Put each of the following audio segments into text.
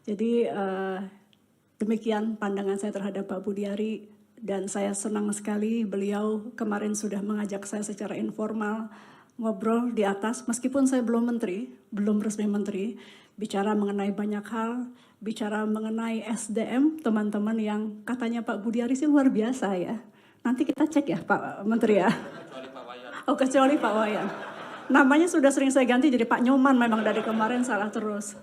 Jadi demikian pandangan saya terhadap Pak Budiari, dan saya senang sekali beliau kemarin sudah mengajak saya secara informal ngobrol di atas, meskipun saya belum menteri, belum resmi menteri, bicara mengenai banyak hal, bicara mengenai SDM, teman-teman yang katanya Pak Budiari sih luar biasa ya. Nanti kita cek ya Pak Menteri ya. Kecuali Pak Wayan. Oh kecuali Pak Wayan. Namanya sudah sering saya ganti jadi Pak Nyoman, memang dari kemarin salah terus.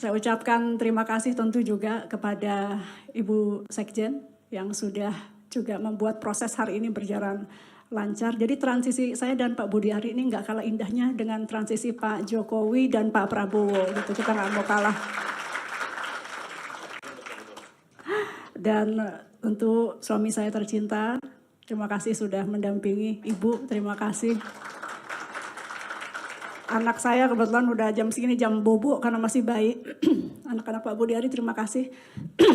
Saya ucapkan terima kasih tentu juga kepada Ibu Sekjen yang sudah juga membuat proses hari ini berjalan lancar. Jadi transisi saya dan Pak Budiari ini nggak kalah indahnya dengan transisi Pak Jokowi dan Pak Prabowo gitu. Kita nggak mau kalah. Dan untuk suami saya tercinta, terima kasih sudah mendampingi Ibu, terima kasih. Anak saya kebetulan udah jam segini, jam bobo karena masih bayi. Anak-anak Pak Budiari terima kasih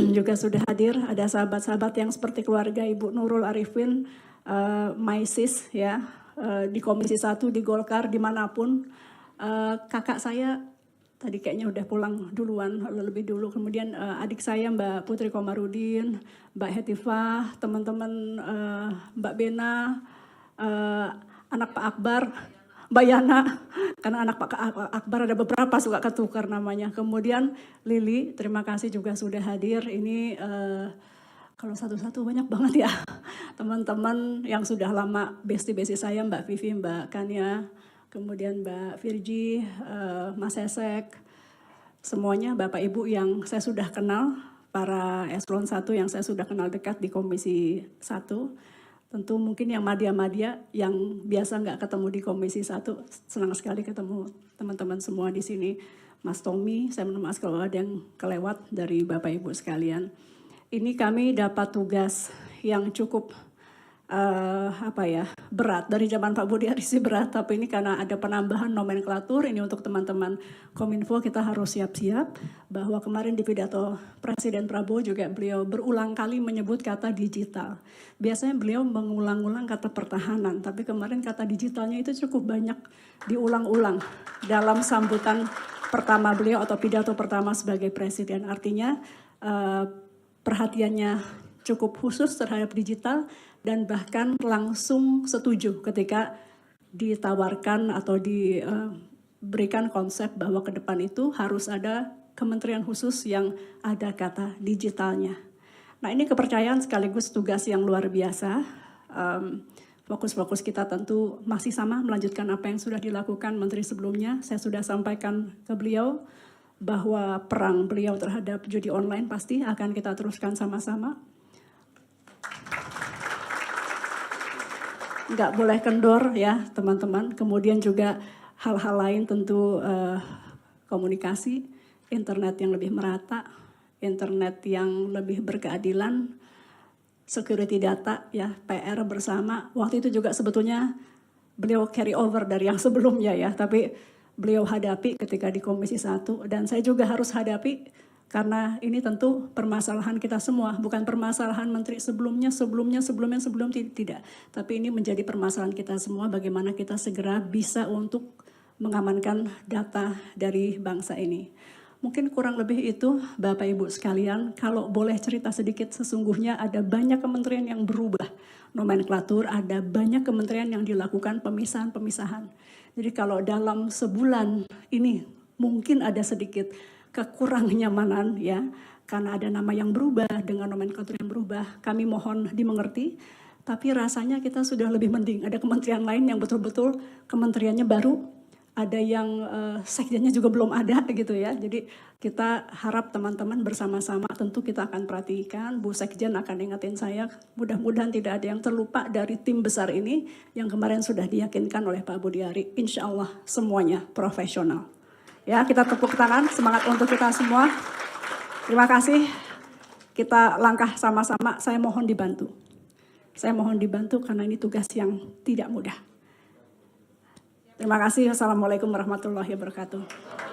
juga sudah hadir. Ada sahabat-sahabat yang seperti keluarga Ibu Nurul Arifin, Maisis ya, di Komisi 1, di Golkar, dimanapun. Kakak saya tadi kayaknya udah pulang duluan, lebih dulu. Kemudian adik saya Mbak Putri Komarudin, Mbak Hetifah, teman-teman Mbak Bena, anak Pak Akbar, Mbak Yana, karena anak Pak Akbar ada beberapa suka ketukar namanya. Kemudian Lili, terima kasih juga sudah hadir. Ini kalau satu-satu banyak banget ya. Teman-teman yang sudah lama, bestie-bestie saya, Mbak Vivi, Mbak Kania, kemudian Mbak Virgi, Mas Sesek, semuanya Bapak Ibu yang saya sudah kenal, para eselon 1 yang saya sudah kenal dekat di Komisi 1. Tentu mungkin yang madya-madya yang biasa nggak ketemu di Komisi 1, senang sekali ketemu teman-teman semua di sini. Mas Tommy, saya mohon maaf kalau ada yang kelewat dari Bapak Ibu sekalian. Ini kami dapat tugas yang cukup berat. Dari zaman Pak Budiari sih berat, tapi ini karena ada penambahan nomenklatur, ini untuk teman-teman Kominfo kita harus siap-siap. Bahwa kemarin di pidato Presiden Prabowo juga beliau berulang kali menyebut kata digital. Biasanya beliau mengulang-ulang kata pertahanan, tapi kemarin kata digitalnya itu cukup banyak diulang-ulang dalam sambutan pertama beliau atau pidato pertama sebagai Presiden. Artinya perhatiannya cukup khusus terhadap digital, dan bahkan langsung setuju ketika ditawarkan atau diberikan konsep bahwa ke depan itu harus ada kementerian khusus yang ada kata digitalnya. Nah ini kepercayaan sekaligus tugas yang luar biasa. Fokus-fokus kita tentu masih sama, melanjutkan apa yang sudah dilakukan menteri sebelumnya. Saya sudah sampaikan ke beliau bahwa perang beliau terhadap judi online pasti akan kita teruskan sama-sama. Nggak boleh kendor ya teman-teman. Kemudian juga hal-hal lain tentu komunikasi, internet yang lebih merata, internet yang lebih berkeadilan, security data ya, PR bersama. Waktu itu juga sebetulnya beliau carry over dari yang sebelumnya ya, tapi beliau hadapi ketika di Komisi 1, dan saya juga harus hadapi. Karena ini tentu permasalahan kita semua, bukan permasalahan menteri sebelum tidak. Tapi ini menjadi permasalahan kita semua, bagaimana kita segera bisa untuk mengamankan data dari bangsa ini. Mungkin kurang lebih itu Bapak Ibu sekalian, kalau boleh cerita sedikit, sesungguhnya ada banyak kementerian yang berubah nomenklatur, ada banyak kementerian yang dilakukan pemisahan-pemisahan. Jadi kalau dalam sebulan ini mungkin ada sedikit kekurang nyamanan ya, karena ada nama yang berubah dengan nomenklatur yang berubah. Kami mohon dimengerti, tapi rasanya kita sudah lebih mending. Ada kementerian lain yang betul-betul kementeriannya baru, ada yang sekjennya juga belum ada gitu ya. Jadi kita harap teman-teman bersama-sama tentu kita akan perhatikan. Bu Sekjen akan ingetin saya, mudah-mudahan tidak ada yang terlupa dari tim besar ini yang kemarin sudah diyakinkan oleh Pak Budiari. Insya Allah semuanya profesional. Ya, kita tepuk tangan, semangat untuk kita semua. Terima kasih. Kita langkah sama-sama, saya mohon dibantu. Saya mohon dibantu karena ini tugas yang tidak mudah. Terima kasih. Assalamualaikum warahmatullahi wabarakatuh.